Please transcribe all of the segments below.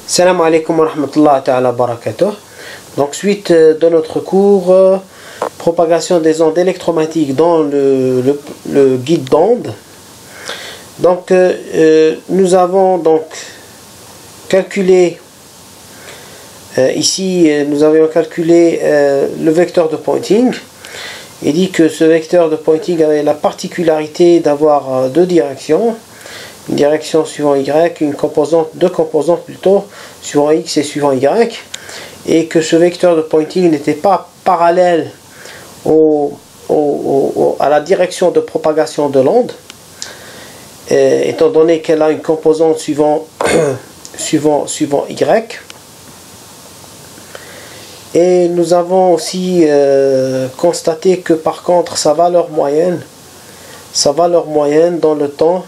Salam alaikum wa rahmatullahi ta'ala barakatuh. Donc suite de notre cours propagation des ondes électromagnétiques dans le guide d'onde. Donc nous avons donc calculé ici nous avions calculé le vecteur de Poynting. Il dit que ce vecteur de Poynting avait la particularité d'avoir deux directions. Une direction suivant Y, deux composantes plutôt, suivant X et suivant Y, et que ce vecteur de Poynting n'était pas parallèle à la direction de propagation de l'onde, étant donné qu'elle a une composante suivant Y. Et nous avons aussi constaté que par contre sa valeur moyenne dans le temps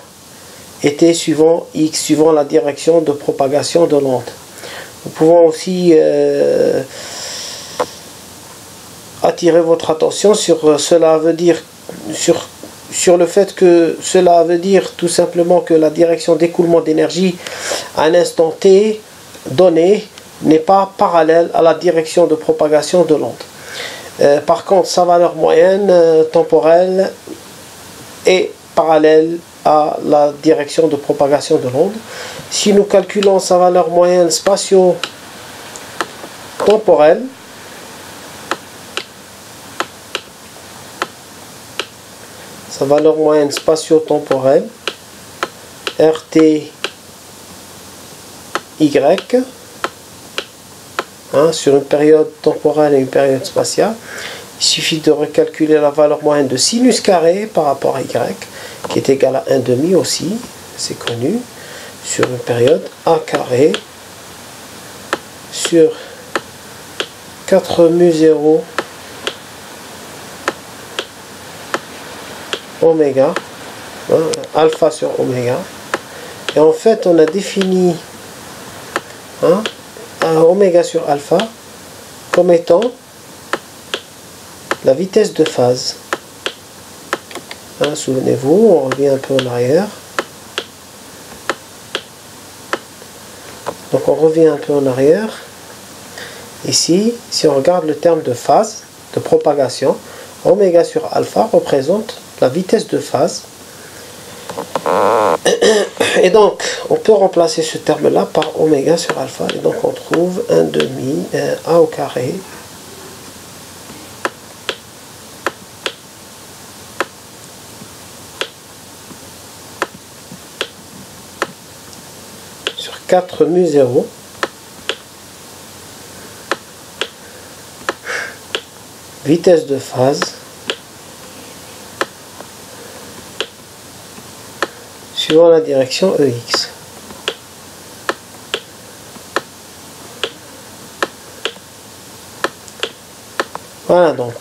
était suivant X, suivant la direction de propagation de l'onde. Nous pouvons aussi attirer votre attention sur cela veut dire sur le fait que cela veut dire tout simplement que la direction d'écoulement d'énergie à un instant T donné n'est pas parallèle à la direction de propagation de l'onde. Par contre, sa valeur moyenne temporelle est parallèle à la direction de propagation de l'onde. Si nous calculons sa valeur moyenne spatio-temporelle, RTY, sur une période temporelle et une période spatiale, il suffit de recalculer la valeur moyenne de sinus carré par rapport à Y, qui est égal à 1/2 aussi, c'est connu, sur une période A carré sur 4 μ0 oméga, alpha sur oméga. Et en fait, on a défini oméga sur alpha comme étant la vitesse de phase. Souvenez-vous, on revient un peu en arrière. Donc on revient un peu en arrière. Ici, si on regarde le terme de phase, de propagation, oméga sur alpha représente la vitesse de phase. Et donc, on peut remplacer ce terme-là par oméga sur alpha. Et donc, on trouve 1/2 A au carré sur 4 μ0 vitesse de phase suivant la direction EX. Voilà donc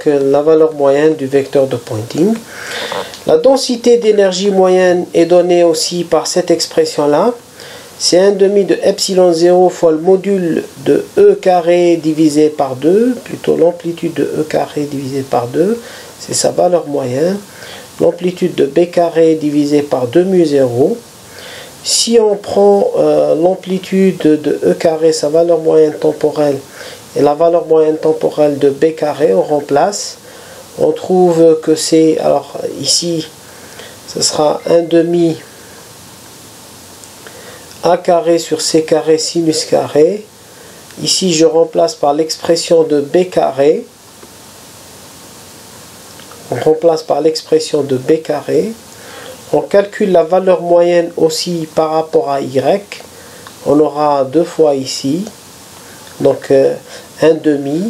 la valeur moyenne du vecteur de Poynting. La densité d'énergie moyenne est donnée aussi par cette expression là. C'est 1/2 de epsilon 0 fois le module de E carré divisé par 2, plutôt l'amplitude de E carré divisé par 2, c'est sa valeur moyenne. L'amplitude de B carré divisé par 2 μ0. Si on prend l'amplitude de E carré, sa valeur moyenne temporelle, et la valeur moyenne temporelle de B carré, on remplace. On trouve que c'est, alors ici, ce sera 1/2 A carré sur C carré sinus carré. Ici, je remplace par l'expression de B carré. On remplace par l'expression de B carré. On calcule la valeur moyenne aussi par rapport à Y. On aura 2 fois ici. Donc 1/2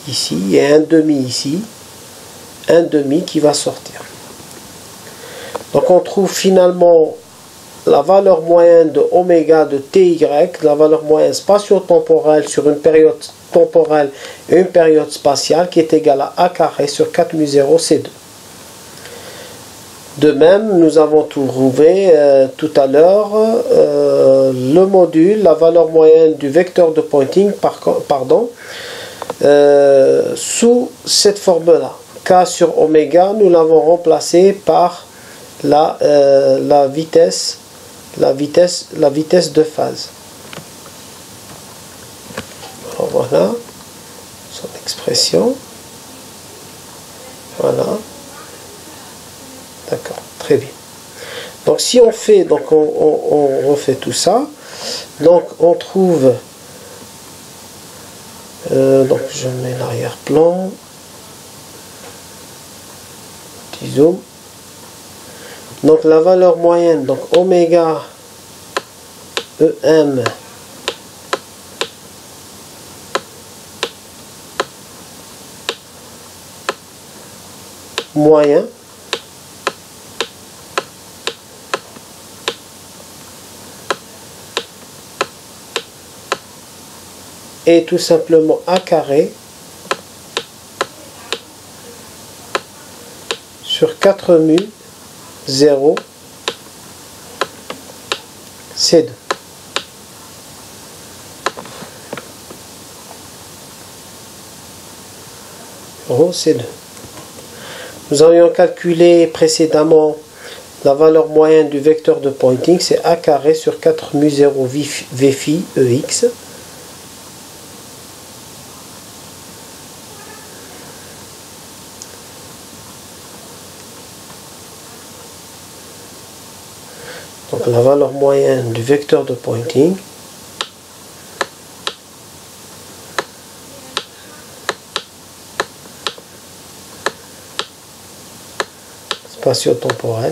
ici et 1/2 ici. 1/2 qui va sortir. Donc on trouve finalement la valeur moyenne de oméga de TY, la valeur moyenne spatio-temporelle sur une période temporelle et une période spatiale qui est égale à A carré sur 4 μ0 C2. De même, nous avons trouvé tout à l'heure le module, la valeur moyenne du vecteur de Poynting, sous cette forme-là. K sur oméga, nous l'avons remplacé par la vitesse de phase. Alors voilà son expression. Voilà. D'accord, très bien. Donc si on fait, donc on refait tout ça. Donc on trouve, donc je mets l'arrière-plan, petit zoom. Donc la valeur moyenne, donc oméga EM moyen est tout simplement A carré sur 4 mu 0 C2. C2. Nous avions calculé précédemment la valeur moyenne du vecteur de Poynting, c'est A carré sur 4 mu 0 V phi EX. Donc la valeur moyenne du vecteur de Poynting spatio-temporel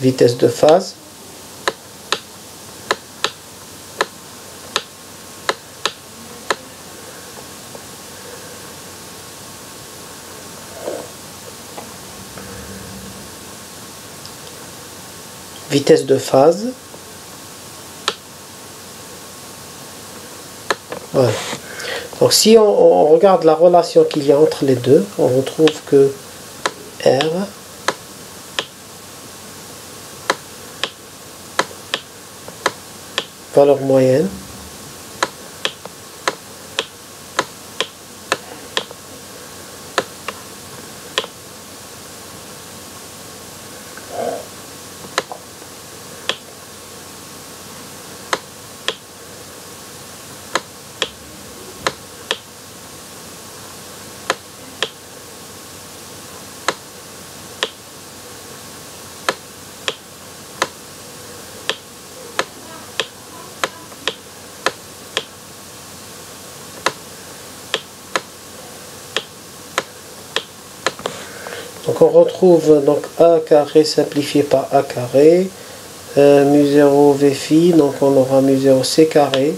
vitesse de phase vitesse de phase. Voilà. Donc si on regarde la relation qu'il y a entre les deux, on retrouve que R valeur moyenne donc on retrouve donc A carré simplifié par A carré, mu 0 V phi, donc on aura mu 0 C carré,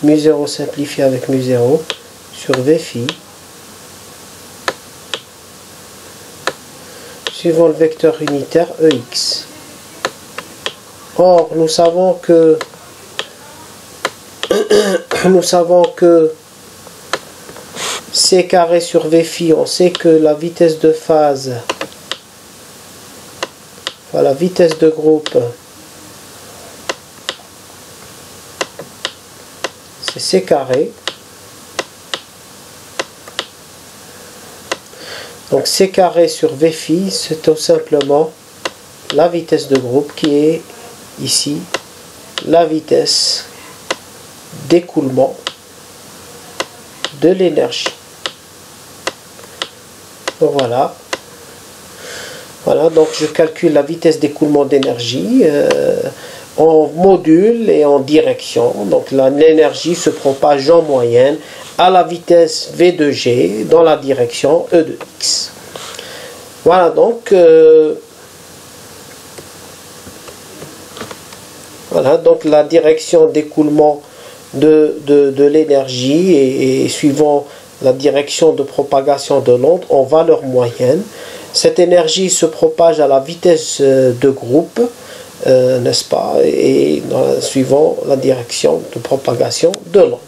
mu 0 simplifié avec mu 0 sur V phi, suivant le vecteur unitaire EX. Or, nous savons que C carré sur V phi, on sait que la vitesse de phase, enfin, la vitesse de groupe, c'est C carré. Donc C carré sur V phi, c'est tout simplement la vitesse de groupe qui est ici la vitesse d'écoulement de l'énergie. Voilà. Voilà, donc je calcule la vitesse d'écoulement d'énergie en module et en direction. Donc l'énergie se propage en moyenne à la vitesse V de G dans la direction E de X. Voilà donc la direction d'écoulement de l'énergie et suivant la direction de propagation de l'onde en valeur moyenne. Cette énergie se propage à la vitesse de groupe n'est-ce pas, et suivant la direction de propagation de l'onde.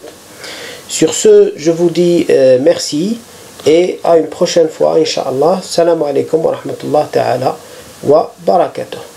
Sur ce, je vous dis merci et à une prochaine fois, Inch'Allah. Salam alaikum wa rahmatullah ta'ala wa barakatuh.